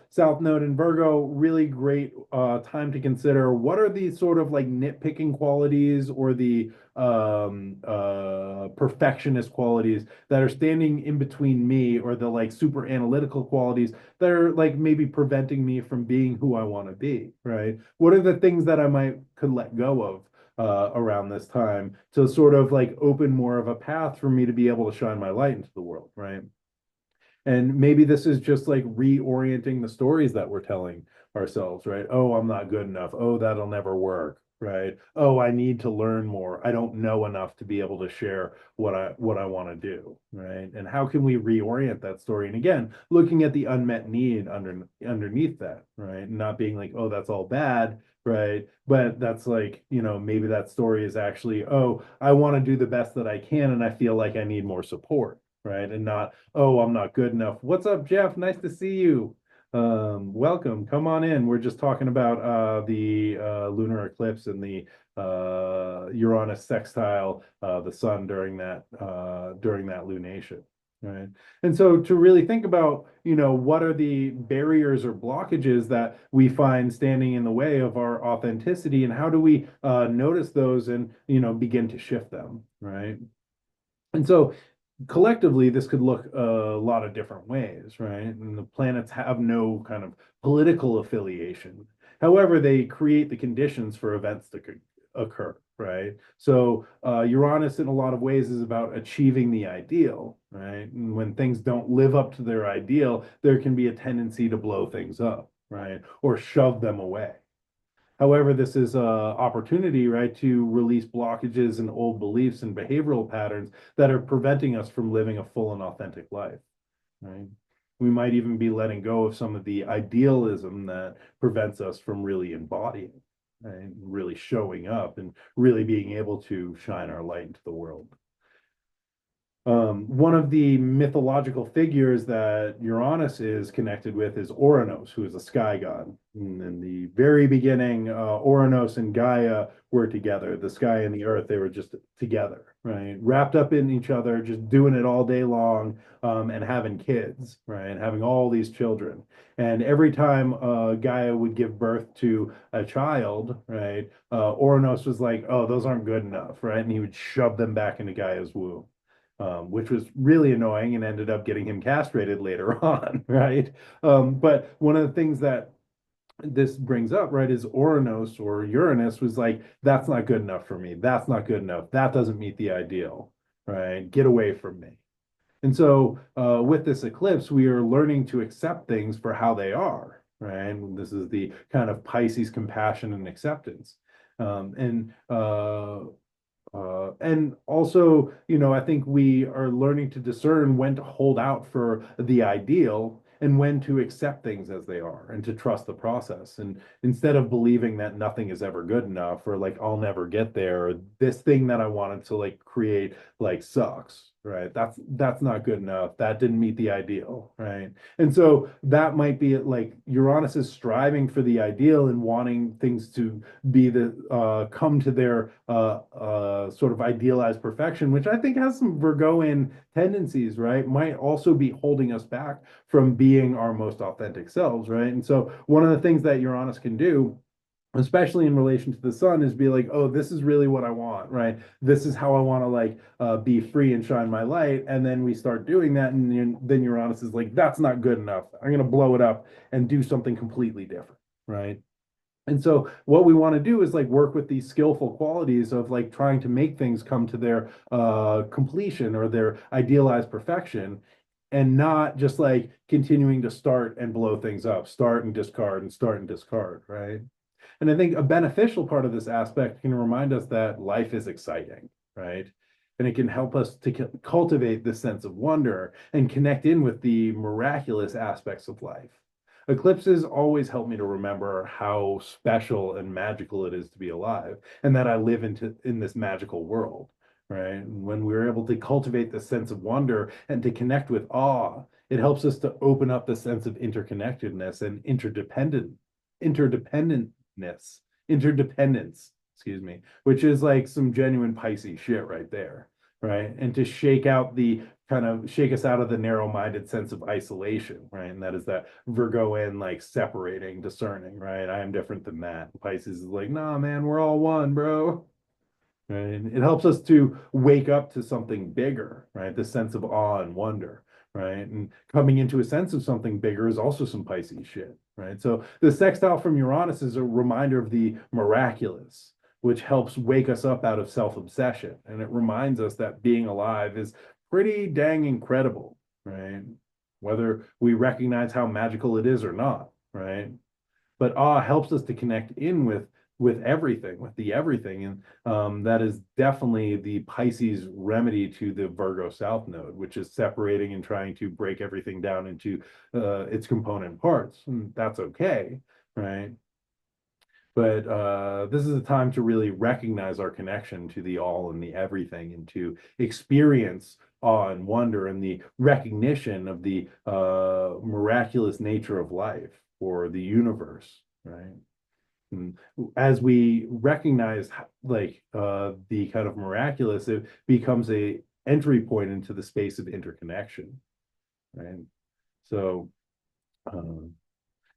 South Node in Virgo, really great time to consider what are these sort of like nitpicking qualities, or the perfectionist qualities that are standing in between me, or the like super analytical qualities that are like maybe preventing me from being who I want to be, right? What are the things that I might could let go of around this time to sort of like open more of a path for me to be able to shine my light into the world, right? And maybe this is just like reorienting the stories that we're telling ourselves, right? Oh, I'm not good enough. Oh, that'll never work, right? Oh, I need to learn more. I don't know enough to be able to share what I want to do, right? And how can we reorient that story? And again, looking at the unmet need underneath that, right? And not being like, oh, that's all bad, right? But that's like, maybe that story is actually, oh, I want to do the best that I can, and I feel like I need more support, right? And not, oh, I'm not good enough. What's up, Jeff? Nice to see you. Welcome. Come on in. We're just talking about the lunar eclipse and the Uranus sextile the sun during that lunation. Right. And so to really think about, what are the barriers or blockages that we find standing in the way of our authenticity, and how do we notice those and, begin to shift them, right? And so collectively, this could look a lot of different ways, right? And the planets have no kind of political affiliation. However, they create the conditions for events to occur, right? So Uranus, in a lot of ways, is about achieving the ideal, right? And when things don't live up to their ideal, there can be a tendency to blow things up, right? Or shove them away. However, this is an opportunity, right, to release blockages and old beliefs and behavioral patterns that are preventing us from living a full and authentic life, right? We might even be letting go of some of the idealism that prevents us from really embodying, right? Really showing up and really being able to shine our light into the world. One of the mythological figures that Uranus is connected with is Oranos, who is a sky god. And in the very beginning, Oranos and Gaia were together. The sky and the earth, they were just together, right? Wrapped up in each other, just doing it all day long, and having kids, right? And having all these children. And every time Gaia would give birth to a child, right, Oranos was like, oh, those aren't good enough, right? And he would shove them back into Gaia's womb. Which was really annoying and ended up getting him castrated later on, right? But one of the things that this brings up, right, is Oranos or Uranus was like, that's not good enough for me. That's not good enough. That doesn't meet the ideal, right? Get away from me. And so with this eclipse, we are learning to accept things for how they are, right? And this is the kind of Pisces compassion and acceptance. Um, and uh, and also, I think we are learning to discern when to hold out for the ideal and when to accept things as they are and to trust the process. And instead of believing that nothing is ever good enough or like I'll never get there, or this thing that I wanted to like create like sucks, right? That's not good enough. That didn't meet the ideal, right? And so that might be like Uranus is striving for the ideal and wanting things to be the come to their sort of idealized perfection, which I think has some Virgoan tendencies, right? Might also be holding us back from being our most authentic selves, right? And so one of the things that Uranus can do, especially in relation to the sun, is be like, oh, this is really what I want, right? This is how I want to like be free and shine my light. And then we start doing that, and then Uranus is like, that's not good enough. I'm going to blow it up and do something completely different, right? And so what we want to do is like work with these skillful qualities of like trying to make things come to their completion or their idealized perfection, and not just like continuing to start and blow things up, start and discard and start and discard, right? And I think a beneficial part of this aspect can remind us that life is exciting, right? And it can help us to cultivate this sense of wonder and connect in with the miraculous aspects of life. Eclipses always help me to remember how special and magical it is to be alive, and that I live in this magical world, right? And when we're able to cultivate this sense of wonder and to connect with awe, it helps us to open up the sense of interconnectedness and interdependentness, interdependence, excuse me, which is like some genuine Pisces shit right there, right? And to shake us out of the narrow-minded sense of isolation, right? And that is that Virgoan like separating, discerning, right? I am different than that. Pisces is like, nah, man, we're all one, bro. Right? It helps us to wake up to something bigger, right? The sense of awe and wonder, right? And coming into a sense of something bigger is also some Pisces shit, right? So the sextile from Uranus is a reminder of the miraculous, which helps wake us up out of self-obsession. And it reminds us that being alive is pretty dang incredible, right? Whether we recognize how magical it is or not, right? But awe helps us to connect in with everything, with the everything. And that is definitely the Pisces remedy to the Virgo South Node, which is separating and trying to break everything down into its component parts. And that's okay, right? But this is a time to really recognize our connection to the all and the everything, and to experience awe and wonder and the recognition of the miraculous nature of life or the universe, right? And as we recognize like the kind of miraculous, it becomes a entry point into the space of interconnection, right? So, um,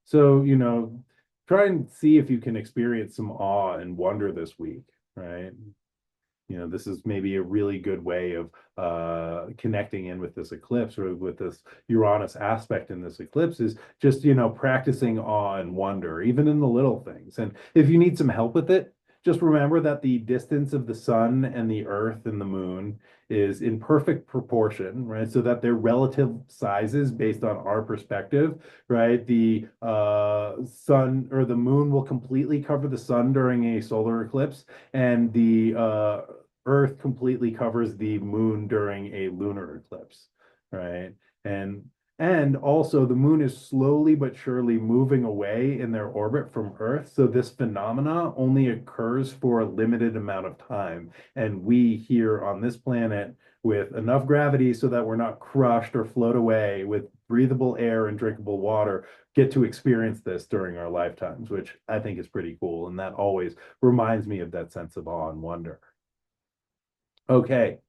so try and see if you can experience some awe and wonder this week, right? This is maybe a really good way of connecting in with this eclipse, or with this Uranus aspect in this eclipse, is just, practicing awe and wonder, even in the little things. And if you need some help with it, just remember that the distance of the sun and the earth and the moon is in perfect proportion, right? So that their relative sizes based on our perspective, right? The sun or the moon will completely cover the sun during a solar eclipse, and the Earth completely covers the moon during a lunar eclipse, right? And and also the moon is slowly but surely moving away in their orbit from Earth. So this phenomena only occurs for a limited amount of time. And we here on this planet, with enough gravity so that we're not crushed or float away, with breathable air and drinkable water, get to experience this during our lifetimes, which I think is pretty cool. And that always reminds me of that sense of awe and wonder. Okay,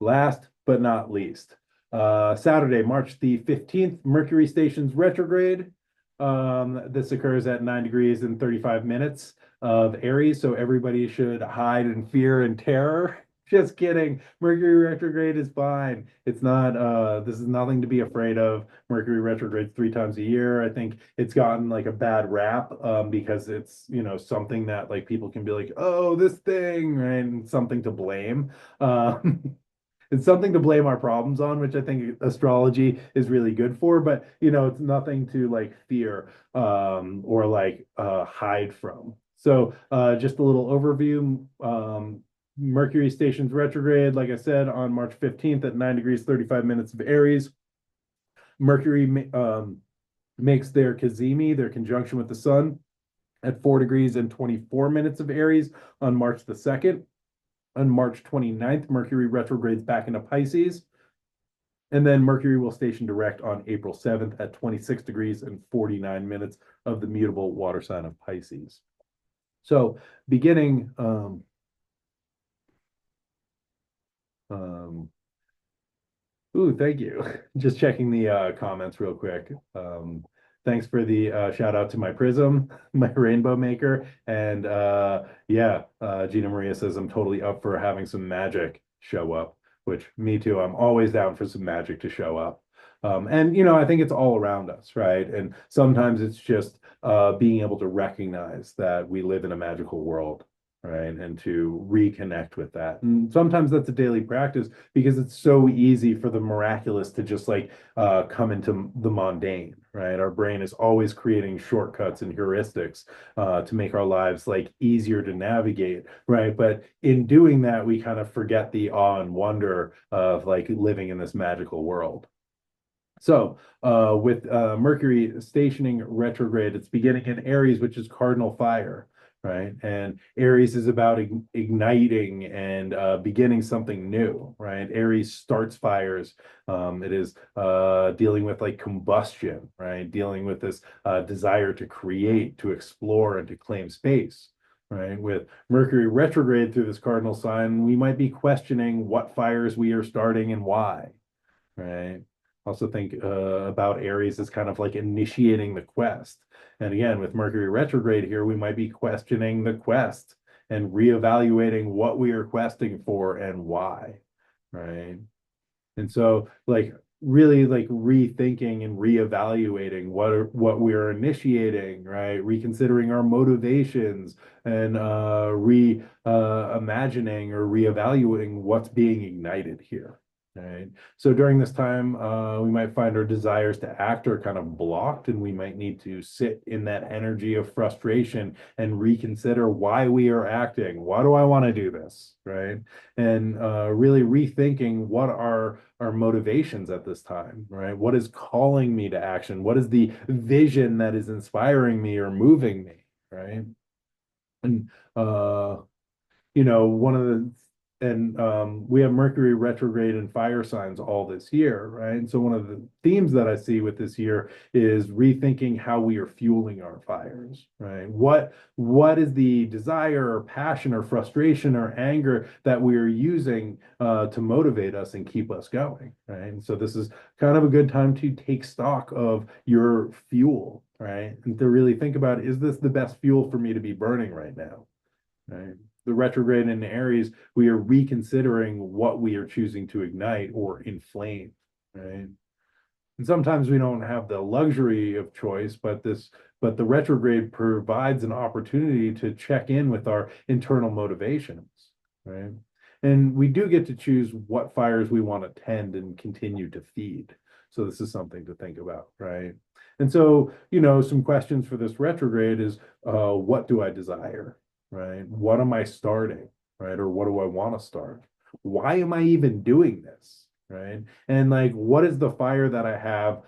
last but not least, Saturday, March the 15th, Mercury stations retrograde. This occurs at 9 degrees and 35 minutes of Aries, so everybody should hide in fear and terror. Just kidding. Mercury retrograde is fine. It's not, this is nothing to be afraid of. Mercury retrogrades 3 times a year. I think it's gotten like a bad rap because it's, something that like people can be like, oh, this thing, right? And something to blame. Um, it's something to blame our problems on, which I think astrology is really good for, but it's nothing to like fear or like hide from. So just a little overview. Mercury stations retrograde, like I said, on March 15th at 9 degrees 35 minutes of Aries. Mercury makes their cazimi, their conjunction with the sun, at 4 degrees and 24 minutes of Aries on March the 2nd. On March 29th, Mercury retrogrades back into Pisces. And then Mercury will station direct on April 7th at 26 degrees and 49 minutes of the mutable water sign of Pisces. So beginning ooh, thank you. Just checking the comments real quick. Thanks for the shout out to my prism, my rainbow maker. And yeah, Gina Maria says I'm totally up for having some magic show up, which me too. I'm always down for some magic to show up. And I think it's all around us, right? And sometimes it's just being able to recognize that we live in a magical world, right? And to reconnect with that. And sometimes that's a daily practice because it's so easy for the miraculous to just like come into the mundane, right? Our brain is always creating shortcuts and heuristics to make our lives like easier to navigate, right? But in doing that, we kind of forget the awe and wonder of like living in this magical world. So with Mercury stationing retrograde, it's beginning in Aries, which is cardinal fire, right? And Aries is about igniting and beginning something new, right? Aries starts fires. It is dealing with like combustion, right? Dealing with this desire to create, to explore, and to claim space. Right, with Mercury retrograde through this cardinal sign, we might be questioning what fires we are starting and why, right? Also think about Aries as kind of like initiating the quest. And again, with Mercury retrograde here, we might be questioning the quest and reevaluating what we are questing for and why, right? And so like really like rethinking and reevaluating what we're initiating, right? Reconsidering our motivations and imagining or reevaluating what's being ignited here. Right. So during this time, we might find our desires to act are kind of blocked, and we might need to sit in that energy of frustration and reconsider why we are acting. Why do I want to do this? Right. And really rethinking what are our motivations at this time, right? What is calling me to action? What is the vision that is inspiring me or moving me, right? And one of the and we have Mercury retrograde and fire signs all this year, right? And so one of the themes that I see with this year is rethinking how we are fueling our fires, right? What is the desire or passion or frustration or anger that we are using to motivate us and keep us going, right? And so this is kind of a good time to take stock of your fuel, right? And to really think about, is this the best fuel for me to be burning right now, right? The retrograde in Aries, we are reconsidering what we are choosing to ignite or inflame, right? And sometimes we don't have the luxury of choice, but the retrograde provides an opportunity to check in with our internal motivations, right? And we do get to choose what fires we want to tend and continue to feed. So this is something to think about, right? And so, some questions for this retrograde is, what do I desire? Right? What am I starting? Right? Or what do I want to start? Why am I even doing this? Right? And like, what is the fire that I have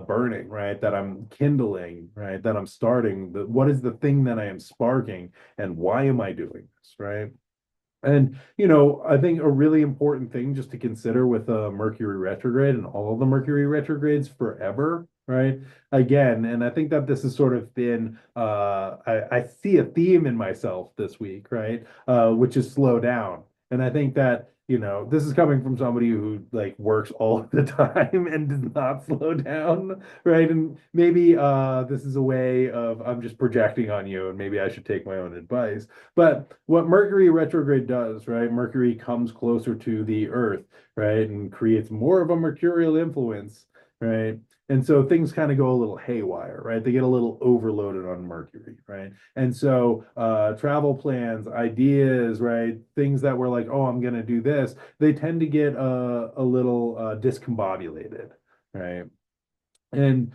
burning, right? That I'm kindling, right? That I'm starting? What is the thing that I am sparking? And why am I doing this? Right? And I think a really important thing just to consider with Mercury retrograde and all of the Mercury retrogrades forever, right? Again, and I think that this has sort of been I see a theme in myself this week, right? Which is slow down. And I think that this is coming from somebody who like works all the time and does not slow down, right? And maybe this is a way of I'm just projecting on you, and maybe I should take my own advice. But what Mercury retrograde does, right? Mercury comes closer to the Earth, right? And creates more of a mercurial influence, right? And so things kind of go a little haywire, right? They get a little overloaded on Mercury, right? And so travel plans, ideas, right? Things that were like, oh, I'm going to do this, they tend to get a little discombobulated, right? And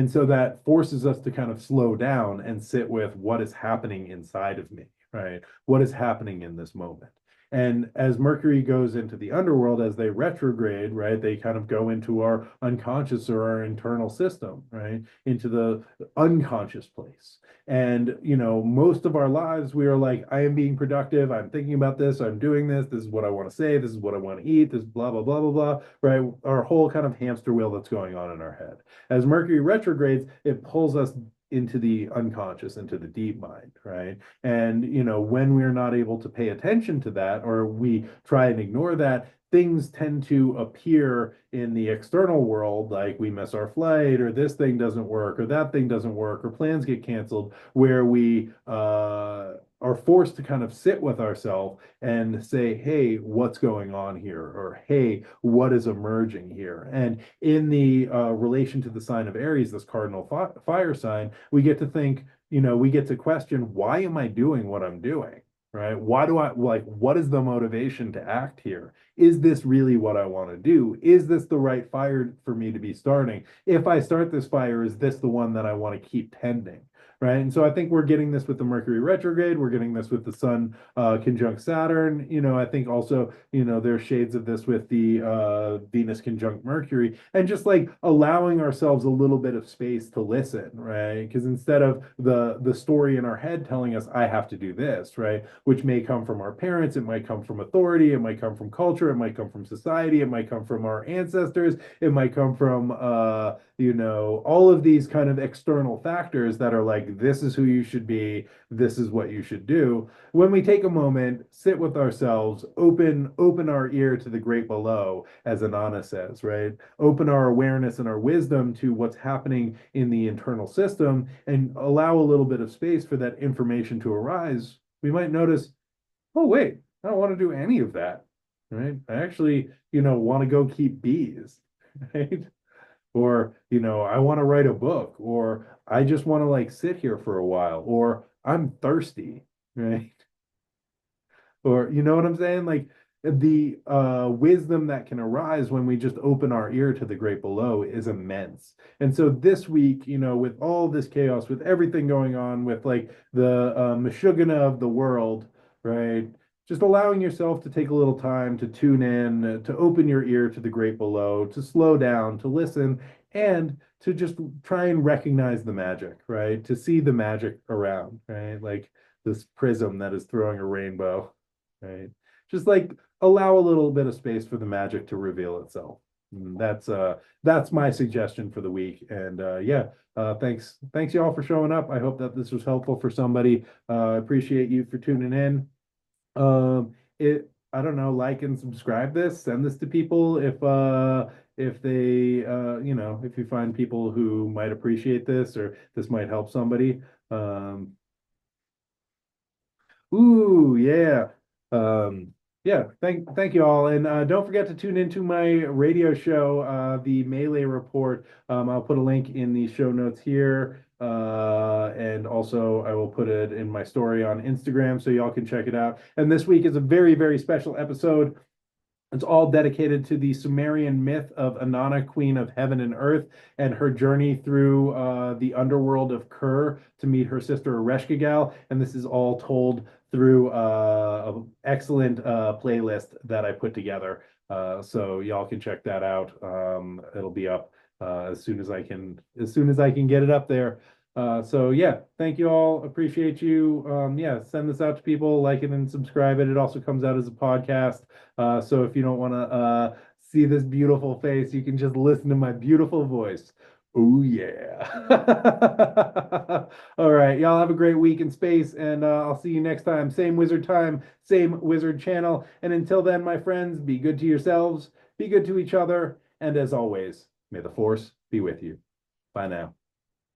so that forces us to kind of slow down and sit with what is happening inside of me, right? What is happening in this moment? And as Mercury goes into the underworld, as they retrograde, right, they kind of go into our unconscious or our internal system, right, into the unconscious place. And, most of our lives, we are like, I am being productive. I'm thinking about this. I'm doing this. This is what I want to say. This is what I want to eat. This blah, blah, blah, blah, blah, right? Our whole kind of hamster wheel that's going on in our head. As Mercury retrogrades, it pulls us into the unconscious, into the deep mind, right? And, when we're not able to pay attention to that, or we try and ignore that, things tend to appear in the external world, like we miss our flight, or this thing doesn't work, or that thing doesn't work, or plans get canceled, where we are forced to kind of sit with ourselves and say, hey, what's going on here? Or hey, what is emerging here? And in the relation to the sign of Aries, this cardinal fire sign, we get to think, we get to question, why am I doing what I'm doing? Right? Why do I like, what is the motivation to act here? Is this really what I want to do? Is this the right fire for me to be starting? If I start this fire, is this the one that I want to keep tending? Right. And so I think we're getting this with the Mercury retrograde. We're getting this with the Sun conjunct Saturn. I think also, there's shades of this with the Venus conjunct Mercury, and just like allowing ourselves a little bit of space to listen, right? Because instead of the story in our head telling us, I have to do this, right? Which may come from our parents, it might come from authority, it might come from culture, it might come from society, it might come from our ancestors, it might come from all of these kind of external factors that are like, this is who you should be, this is what you should do. When we take a moment, sit with ourselves, open our ear to the great below, as Anana says, right? Open our awareness and our wisdom to what's happening in the internal system and allow a little bit of space for that information to arise. We might notice, oh, wait, I don't want to do any of that, right? I actually, want to go keep bees, right? Or, I want to write a book, or I just want to like sit here for a while, or I'm thirsty, right? Or you know what I'm saying? Like the wisdom that can arise when we just open our ear to the great below is immense. And so this week, with all this chaos, with everything going on, with like the Meshuggah of the world, right? Just allowing yourself to take a little time to tune in, to open your ear to the great below, to slow down, to listen, and to just try and recognize the magic, right? To see the magic around, right? Like this prism that is throwing a rainbow, right? Just like allow a little bit of space for the magic to reveal itself. And that's my suggestion for the week. And yeah, thanks y'all for showing up. I hope that this was helpful for somebody. Appreciate you for tuning in. It I don't know, like and subscribe this, send this to people if they if you find people who might appreciate this or this might help somebody. Ooh, yeah. Yeah, thank you all. And don't forget to tune into my radio show, the Melee Report. I'll put a link in the show notes here. And also I will put it in my story on Instagram so y'all can check it out. And this week is a very, very special episode. It's all dedicated to the Sumerian myth of Inanna, Queen of Heaven and Earth, and her journey through the underworld of Kur to meet her sister Ereshkigal. And this is all told through an excellent playlist that I put together. So y'all can check that out. It'll be up as soon as I can get it up there. So yeah, thank you all. Appreciate you. Yeah, send this out to people, like it and subscribe it. It also comes out as a podcast. So if you don't want to see this beautiful face, you can just listen to my beautiful voice. Oh yeah. All right, y'all have a great week in space, and I'll see you next time. Same wizard time, same wizard channel. And until then, my friends, be good to yourselves, be good to each other, and as always, may the force be with you. Bye now.